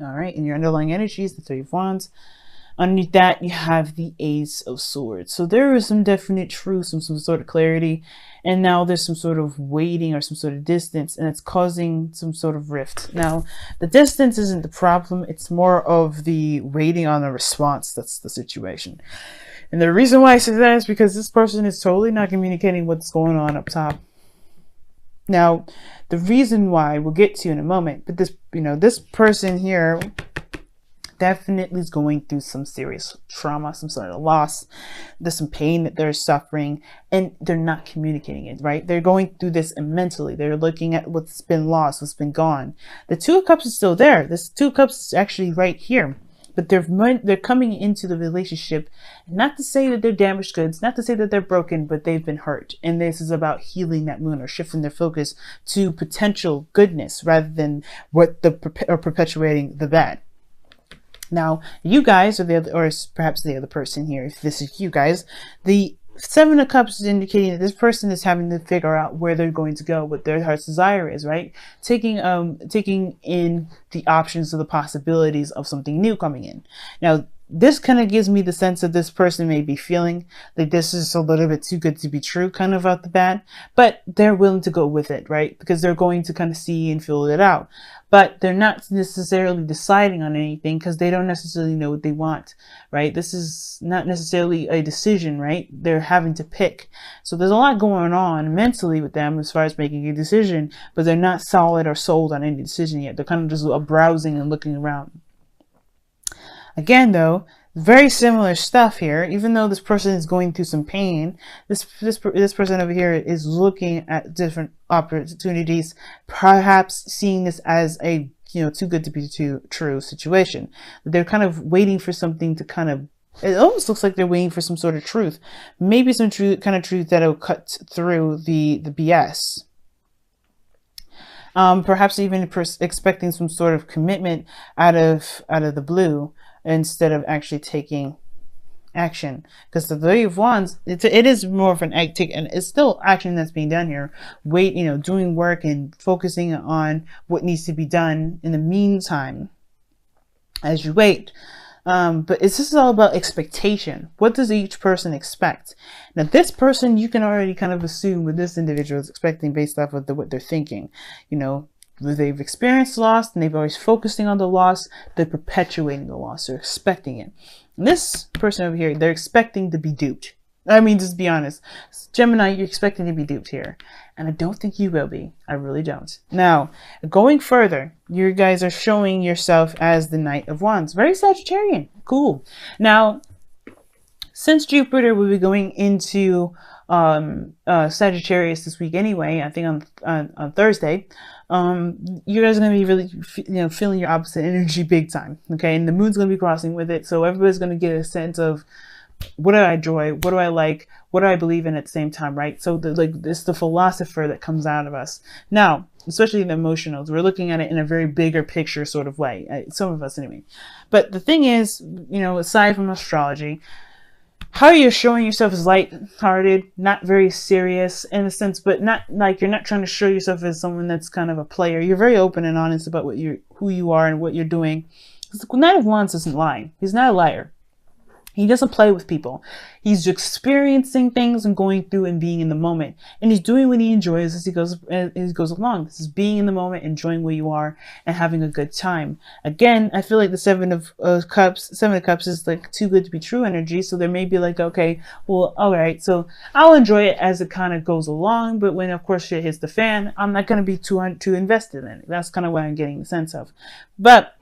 All right, in your underlying energies, the Three of Wands. Underneath that, you have the Ace of Swords. So there is some definite truth, some sort of clarity, and now there's some sort of waiting or some sort of distance, and it's causing some sort of rift. Now, the distance isn't the problem, it's more of the waiting on a response that's the situation. And the reason why I say that is because this person is totally not communicating what's going on up top. Now, the reason why we'll get to in a moment, but this person here definitely is going through some serious trauma, some sort of loss. There's some pain that they're suffering, and they're not communicating it, right? They're going through this mentally. They're looking at what's been lost, what's been gone. The Two of Cups is still there. This Two of Cups is actually right here. But they're coming into the relationship, not to say that they're damaged goods, not to say that they're broken, but they've been hurt. And this is about healing that wound or shifting their focus to potential goodness rather than perpetuating the bad. Now, you guys, or perhaps the other person here, if this is you guys, the Seven of Cups is indicating that this person is having to figure out where they're going to go, what their heart's desire is, right? Taking in the options of the possibilities of something new coming in. Now, this kind of gives me the sense that this person may be feeling like this is a little bit too good to be true kind of out the bat, but they're willing to go with it, right? Because they're going to kind of see and feel it out. But they're not necessarily deciding on anything because they don't necessarily know what they want, right? This is not necessarily a decision, right? They're having to pick. So there's a lot going on mentally with them as far as making a decision, but they're not solid or sold on any decision yet. They're kind of just browsing and looking around. Again, though, very similar stuff here. Even though this person is going through some pain, this person over here is looking at different opportunities, perhaps seeing this as a too good to be true situation. They're kind of waiting for something to kind of. It almost looks like they're waiting for some sort of truth, maybe some truth that'll cut through the BS. Perhaps even expecting some sort of commitment out of the blue, instead of actually taking action, because the Three of Wands, it is more of an act, and it's still action that's being done here. Doing work and focusing on what needs to be done in the meantime as you wait. But this is all about expectation. What does each person expect? Now, this person, you can already kind of assume what this individual is expecting based off of what they're thinking. They've experienced loss and they've always focusing on the loss. They're perpetuating the loss. They're expecting it. And this person over here, they're expecting to be duped. I mean, just be honest. Gemini, you're expecting to be duped here. And I don't think you will be. I really don't. Now, going further, you guys are showing yourself as the Knight of Wands. Very Sagittarian. Cool. Now, since Jupiter will be going into Sagittarius this week anyway, I think on Thursday, you guys are going to be really feeling your opposite energy big time, okay? And the moon's going to be crossing with it, so everybody's going to get a sense of what do I enjoy, what do I like, what do I believe in at the same time, right? So it's the philosopher that comes out of us now, especially the emotionals. We're looking at it in a very bigger picture sort of way, some of us anyway. But the thing is, aside from astrology, how you're showing yourself is light-hearted, not very serious in a sense, but not like you're not trying to show yourself as someone that's kind of a player. You're very open and honest about who you are and what you're doing. The Knight of Wands doesn't lie. He's not a liar. He doesn't play with people. He's experiencing things and going through and being in the moment. And he's doing what he enjoys as he goes along. This is being in the moment, enjoying where you are, and having a good time. Again, I feel like the Seven of Cups is like too good to be true energy. So there may be like, okay, well, all right, so I'll enjoy it as it kind of goes along. But when, of course, shit hits the fan, I'm not going to be too invested in it. That's kind of what I'm getting the sense of. But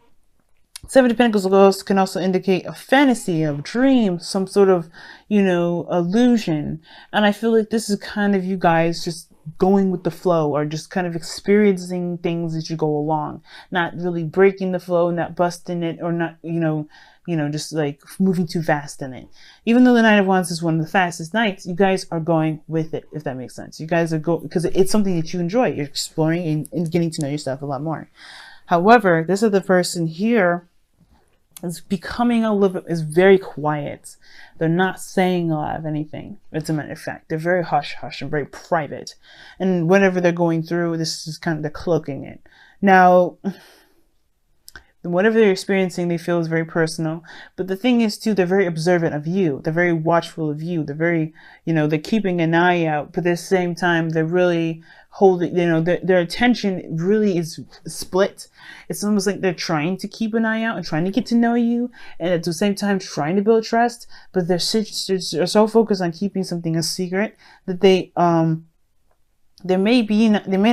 Seven of Pentacles can also indicate a fantasy, a dream, some sort of, illusion. And I feel like this is kind of you guys just going with the flow, or just kind of experiencing things as you go along, not really breaking the flow, not busting it, or not, just like moving too fast in it. Even though the Knight of Wands is one of the fastest knights, you guys are going with it, if that makes sense. You guys are because it's something that you enjoy. You're exploring and getting to know yourself a lot more. However, this other person here is becoming is very quiet. They're not saying a lot of anything. As a matter of fact, they're very hush-hush and very private. And whenever they're going through, this is kind of, they're cloaking it. Now, whatever they're experiencing, they feel is very personal. But the thing is too, they're very observant of you. They're very watchful of you. They're very, they're keeping an eye out, but at the same time, they're really holding, their attention really is split. It's almost like they're trying to keep an eye out and trying to get to know you, and at the same time trying to build trust, but they're so focused on keeping something a secret that they may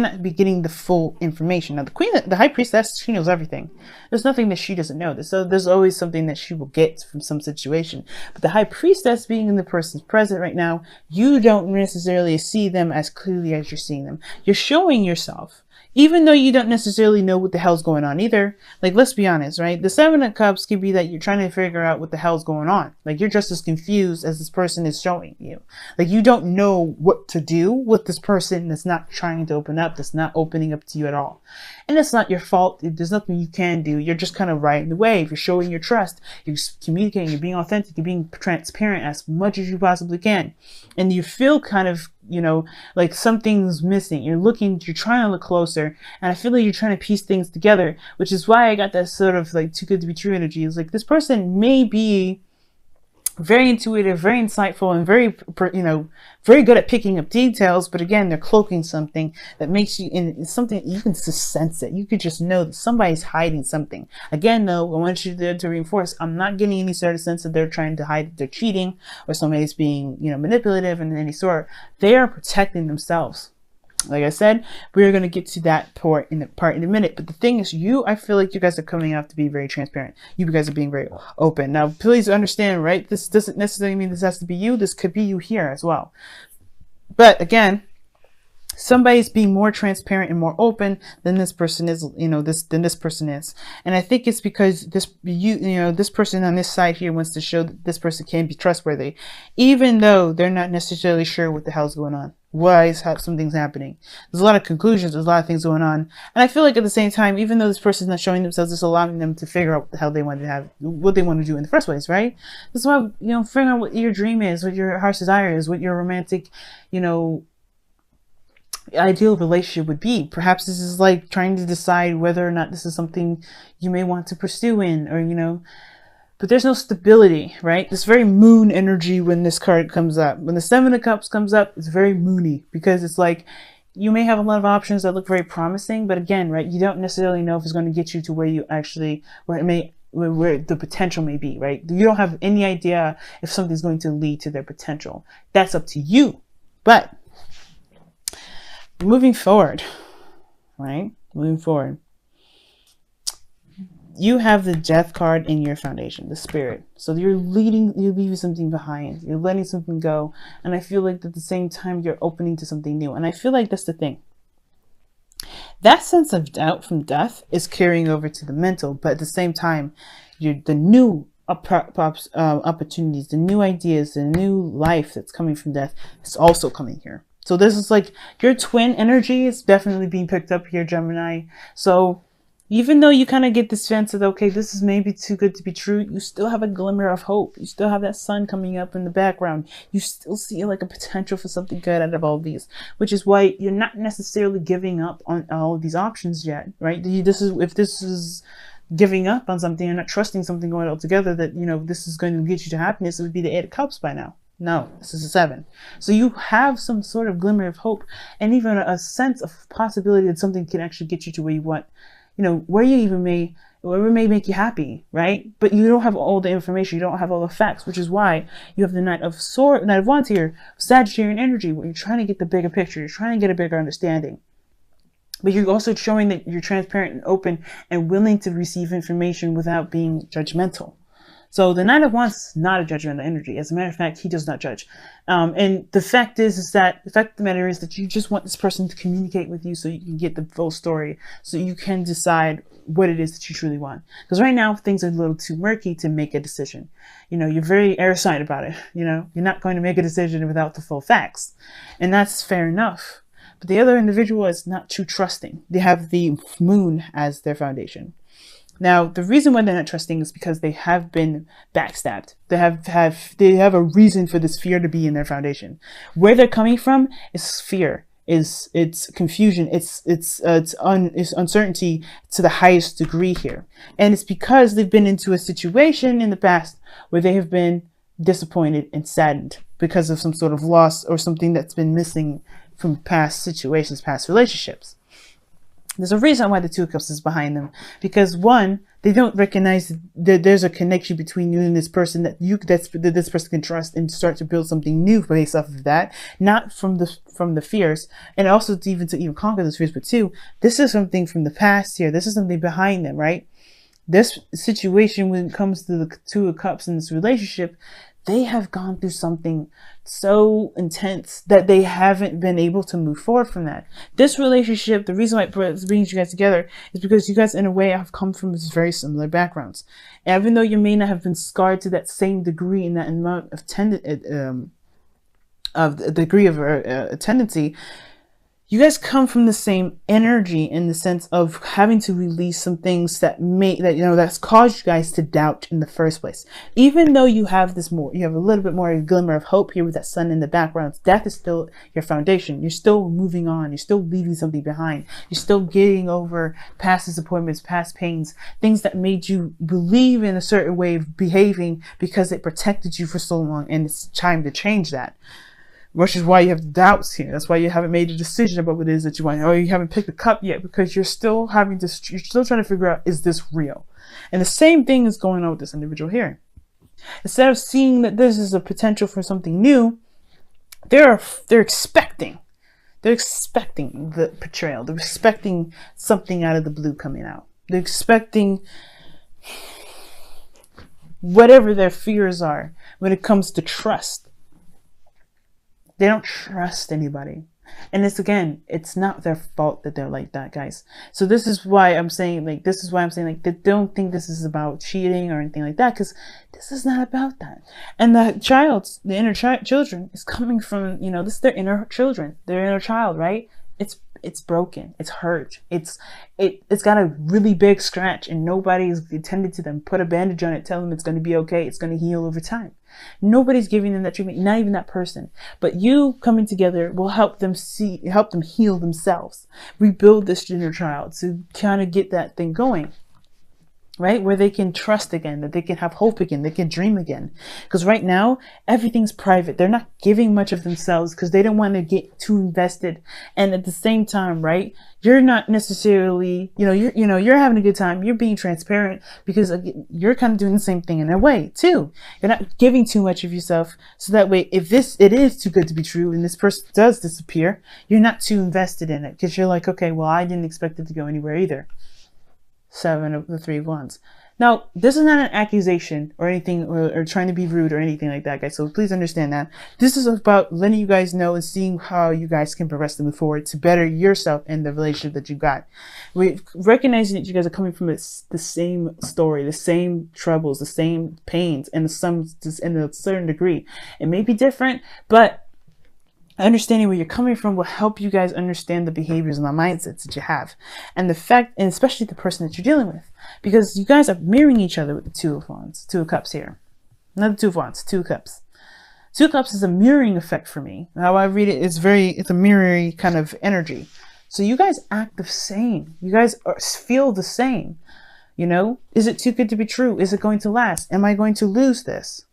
not be getting the full information. Now, the high priestess, she knows everything. There's nothing that she doesn't know. So there's always something that she will get from some situation. But the high priestess, being in the person's present right now, you don't necessarily see them as clearly as you're seeing them. You're showing yourself, even though you don't necessarily know what the hell's going on either. Like, let's be honest, right? The Seven of Cups could be that you're trying to figure out what the hell's going on. Like, you're just as confused as this person is showing you. Like, you don't know what to do with this person that's not trying to open up, that's not opening up to you at all. And it's not your fault. There's nothing you can do. You're just kind of riding the wave. You're showing your trust. You're communicating. You're being authentic. You're being transparent as much as you possibly can. And you feel kind of, like something's missing. You're trying to look closer. And I feel like you're trying to piece things together, which is why I got that sort of like too good to be true energy. It's like this person may be very intuitive, very insightful, and very good at picking up details. But again, they're cloaking something that makes you, and it's something you can just sense it. You could just know that somebody's hiding something. Again, though, I want you to reinforce, I'm not getting any sort of sense that they're trying to hide, they're cheating, or somebody's being, manipulative in any sort. They are protecting themselves. Like I said, we are going to get to that part in a minute. But the thing is, I feel like you guys are coming out to be very transparent. You guys are being very open. Now, please understand, right? This doesn't necessarily mean this has to be you. This could be you here as well. But again, somebody's being more transparent and more open than this person is, than this person is. And I think it's because this person on this side here wants to show that this person can be trustworthy, even though they're not necessarily sure what the hell's going on. Why is something's happening? There's a lot of conclusions. There's a lot of things going on. And I feel like at the same time, even though this person's not showing themselves, it's allowing them to figure out what the hell they want to have, what they want to do in the first place, right? That's why, figuring out what your dream is, what your heart's desire is, what your romantic, ideal relationship would be. Perhaps this is like trying to decide whether or not this is something you may want to pursue in, or, but there's no stability, right? This very moon energy when this card comes up. When the Seven of Cups comes up, it's very moony, because it's like you may have a lot of options that look very promising, but again, right, you don't necessarily know if it's going to get you to where you actually, where the potential may be, right? You don't have any idea if something's going to lead to their potential. That's up to you. But moving forward, right? Moving forward, you have the Death card in your foundation, the Spirit. So you're leaving something behind. You're letting something go. And I feel like at the same time, you're opening to something new. And I feel like that's the thing. That sense of doubt from death is carrying over to the mental. But at the same time, the new opportunities, the new ideas, the new life that's coming from death is also coming here. So this is like your twin energy is definitely being picked up here, Gemini. So even though you kind of get this sense of, okay, this is maybe too good to be true, you still have a glimmer of hope. You still have that sun coming up in the background. You still see like a potential for something good out of all these, which is why you're not necessarily giving up on all of these options yet, right? If this is giving up on something and not trusting something going altogether that, this is going to get you to happiness, it would be the Eight of Cups by now. No, this is a 7. So you have some sort of glimmer of hope and even a sense of possibility that something can actually get you to where you want, where it may make you happy, right? But you don't have all the information. You don't have all the facts, which is why you have the Knight of Wands here, Sagittarian energy, where you're trying to get the bigger picture. You're trying to get a bigger understanding. But you're also showing that you're transparent and open and willing to receive information without being judgmental. So the Knight of Wands is not a judgmental energy. As a matter of fact, he does not judge. And the fact is that the fact of the matter is that you just want this person to communicate with you so you can get the full story, so you can decide what it is that you truly want. Because right now things are a little too murky to make a decision. You're very airtight about it. You're not going to make a decision without the full facts, and that's fair enough. But the other individual is not too trusting. They have the moon as their foundation. Now, the reason why they're not trusting is because they have been backstabbed. They have a reason for this fear to be in their foundation. Where they're coming from is fear. it's confusion, it's uncertainty to the highest degree here. And it's because they've been into a situation in the past where they have been disappointed and saddened because of some sort of loss or something that's been missing from past situations, past relationships. There's a reason why the Two of Cups is behind them, because one, they don't recognize that there's a connection between you and this person that this person can trust and start to build something new based off of that, not from the fears, and also to even conquer those fears. But two, this is something from the past here. This is something behind them, right? This situation, when it comes to the Two of Cups in this relationship, they have gone through something so intense that they haven't been able to move forward from that. This relationship, the reason why it brings you guys together is because you guys, in a way, have come from very similar backgrounds. And even though you may not have been scarred to that same degree in that amount of tendency, you guys come from the same energy in the sense of having to release some things that's caused you guys to doubt in the first place. Even though you have you have a little bit more of a glimmer of hope here with that sun in the background, death is still your foundation. You're still moving on. You're still leaving something behind. You're still getting over past disappointments, past pains, things that made you believe in a certain way of behaving because it protected you for so long, and it's time to change that. Which is why you have doubts here. That's why you haven't made a decision about what it is that you want. Or you haven't picked a cup yet, because you're still trying to figure out, is this real? And the same thing is going on with this individual here. Instead of seeing that this is a potential for something new, they're expecting the betrayal. They're expecting something out of the blue coming out. They're expecting whatever their fears are when it comes to trust. They don't trust anybody. And it's not their fault that they're like that, guys. So this is why I'm saying, they don't think this is about cheating or anything like that, because this is not about that. And the inner children is coming from, this is their inner children, their inner child, right? It's broken, it's hurt, it's got a really big scratch, and nobody's attended to them, put a bandage on it, tell them it's going to be okay, it's going to heal over time. Nobody's giving them that treatment, not even that person. But you coming together will help them heal themselves, rebuild this inner child to kind of get that thing going, right? Where they can trust again, that they can have hope again, they can dream again. Because right now, everything's private. They're not giving much of themselves because they don't want to get too invested. And at the same time, right, you're not necessarily, you're having a good time. You're being transparent because you're kind of doing the same thing in a way too. You're not giving too much of yourself. So that way, if it is too good to be true and this person does disappear, you're not too invested in it because you're like, okay, well, I didn't expect it to go anywhere either. 7 of the 3 of Wands. Now, this is not an accusation or anything, or trying to be rude or anything like that, guys. So please understand that. This is about letting you guys know and seeing how you guys can progress to move forward to better yourself and the relationship that you got. We recognizing that you guys are coming from the same story, the same troubles, the same pains, and in a certain degree. It may be different, but understanding where you're coming from will help you guys understand the behaviors and the mindsets that you have, and especially the person that you're dealing with, because you guys are mirroring each other with the Two of Wands, Two of Cups here, not the Two of Wands, Two of Cups. Two of Cups is a mirroring effect for me. How I read it is it's a mirroring kind of energy. So you guys act the same. You guys feel the same. Is it too good to be true? Is it going to last? Am I going to lose this?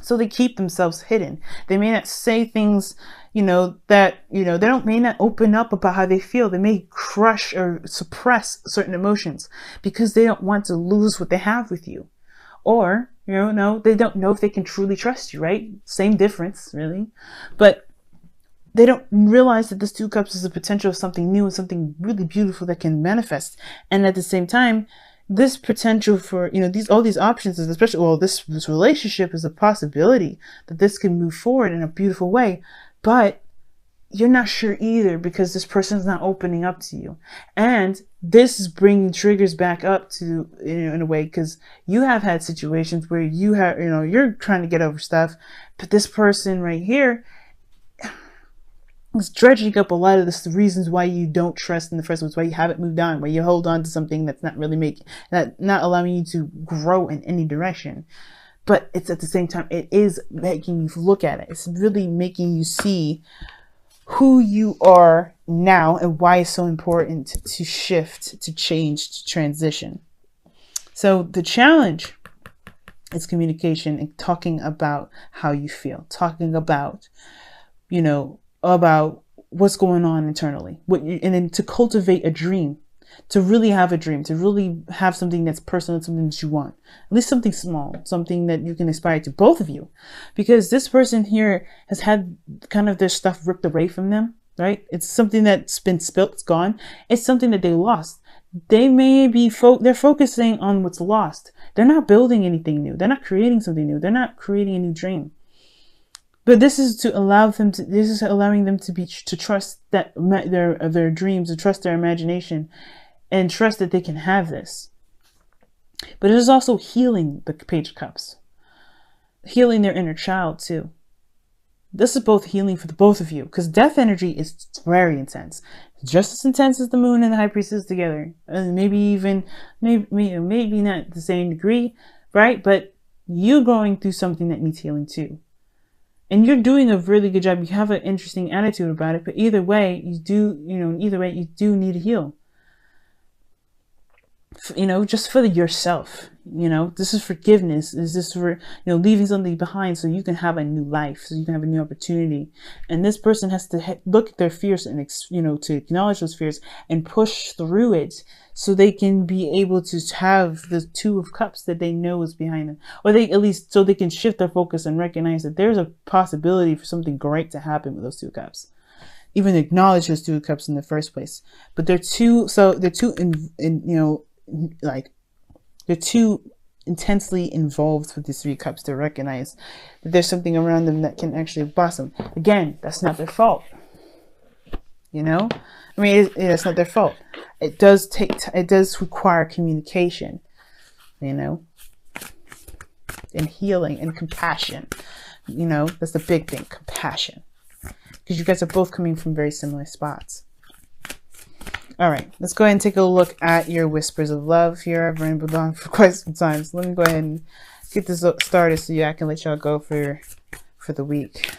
So they keep themselves hidden. They may not say things, they may not open up about how they feel. They may crush or suppress certain emotions because they don't want to lose what they have with you. Or, they don't know if they can truly trust you, right? Same difference, really. But they don't realize that this Two of Cups is a potential of something new and something really beautiful that can manifest. And at the same time, this potential for, all these options is especially, this relationship is a possibility that this can move forward in a beautiful way, but you're not sure either because this person's not opening up to you. And this is bringing triggers back up to, in a way, because you have had situations where you're trying to get over stuff, but this person right here is dredging up a lot of the reasons why you don't trust in the first place, why you haven't moved on, why you hold on to something that's not really not allowing you to grow in any direction. But it's at the same time, it is making you look at it. It's really making you see who you are now and why it's so important to shift, to change, to transition. So the challenge is communication and talking about how you feel, talking about, about what's going on internally, and then to cultivate a dream, to really have a dream, to really have something that's personal, something that you want, at least something small, something that you can aspire to, both of you, because this person here has had kind of their stuff ripped away from them, right? It's something that's been spilt, it's gone. It's something that they lost. They may be, they're focusing on what's lost. They're not building anything new. They're not creating something new. They're not creating a new dream. But this is to allow them to, this is allowing them to trust that their dreams, to trust their imagination, and trust that they can have this. But it is also healing the Page of Cups, healing their inner child too. This is both healing for the both of you, because death energy is very intense, just as intense as the moon and the high priestess together, and maybe not the same degree, right? But you're going through something that needs healing too. And you're doing a really good job. You have an interesting attitude about it, but either way, you do need to heal. Just for yourself. This is forgiveness. This is for, leaving something behind so you can have a new life, so you can have a new opportunity. And this person has to look at their fears and, to acknowledge those fears and push through it so they can be able to have the Two of Cups that they know is behind them. Or they, at least, so they can shift their focus and recognize that there's a possibility for something great to happen with those Two Cups. Even acknowledge those Two of Cups in the first place. But they're too intensely involved with the Three Cups to recognize that there's something around them that can actually blossom. Again, that's not their fault. It's not their fault. It does require communication, and healing and compassion. That's the big thing, compassion, because you guys are both coming from very similar spots. All right, let's go ahead and take a look at your whispers of love here. I've rambled on for quite some time, so let me go ahead and get this started so I can let y'all go for the week.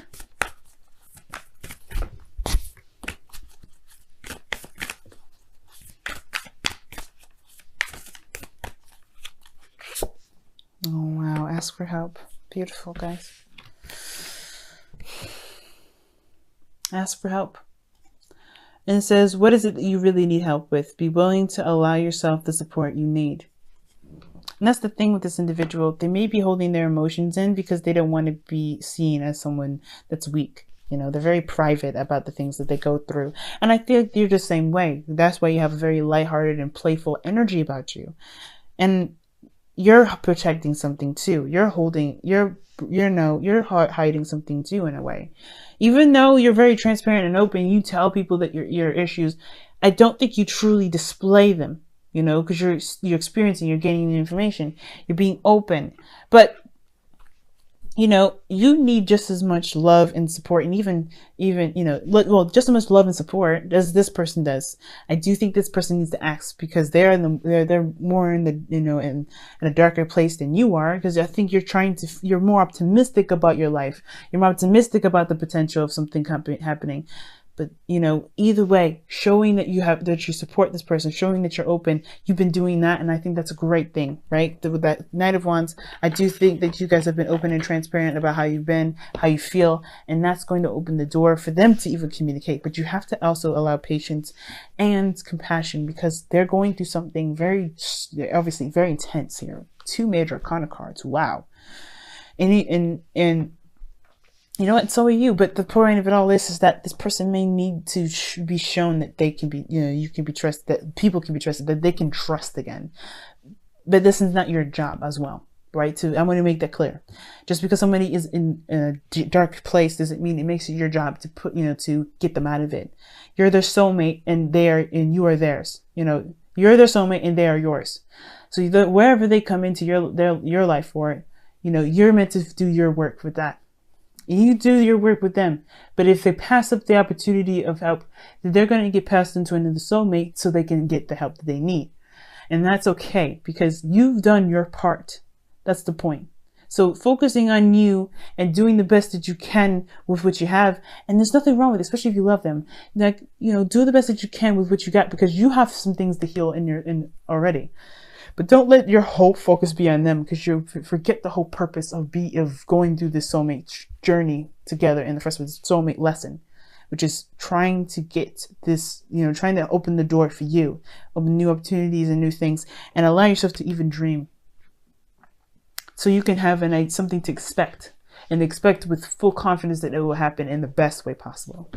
Oh wow, ask for help. Beautiful, guys. Ask for help. And it says, what is it that you really need help with? Be willing to allow yourself the support you need. And that's the thing with this individual. They may be holding their emotions in because they don't want to be seen as someone that's weak. They're very private about the things that they go through. And I feel like you're the same way. That's why you have a very lighthearted and playful energy about you. And you're protecting something too. You're hiding something too in a way. Even though you're very transparent and open, you tell people that your issues, I don't think you truly display them, because you're experiencing, you're gaining the information, you're being open. But you need just as much love and support, and even just as much love and support as this person does. I do think this person needs to ask, because they're more in the in a darker place than you are, because I think you're more optimistic about your life. You're more optimistic about the potential of something happening. But either way, showing that you support this person, showing that you're open, you've been doing that, and I think that's a great thing, right? With that Knight of Wands, I do think that you guys have been open and transparent about how you've been, how you feel, and that's going to open the door for them to even communicate. But you have to also allow patience and compassion, because they're going through something obviously very intense here. 2 major arcana cards, wow. And so are you. But the point of it all is that this person may need to be shown that they can be, you can be trusted, that people can be trusted, that they can trust again. But this is not your job as well, right? So I'm going to make that clear. Just because somebody is in a dark place doesn't mean it makes it your job to to get them out of it. You're their soulmate, and you are theirs. You're their soulmate, and they are yours. So wherever they come into your life for, you're meant to do your work with that. You do your work with them. But if they pass up the opportunity of help, they're going to get passed into another soulmate so they can get the help that they need. And that's okay, because you've done your part. That's the point. So focusing on you and doing the best that you can with what you have. And there's nothing wrong with it, especially if you love them. Like, you know, do the best that you can with what you got, because you have some things to heal in already. But don't let your whole focus be on them, because you forget the whole purpose of going through this soulmate journey together in the first place, soulmate lesson, which is trying to get this, you know, trying to open the door for you, open new opportunities and new things, and allow yourself to even dream. So you can have something to expect, and expect with full confidence that it will happen in the best way possible.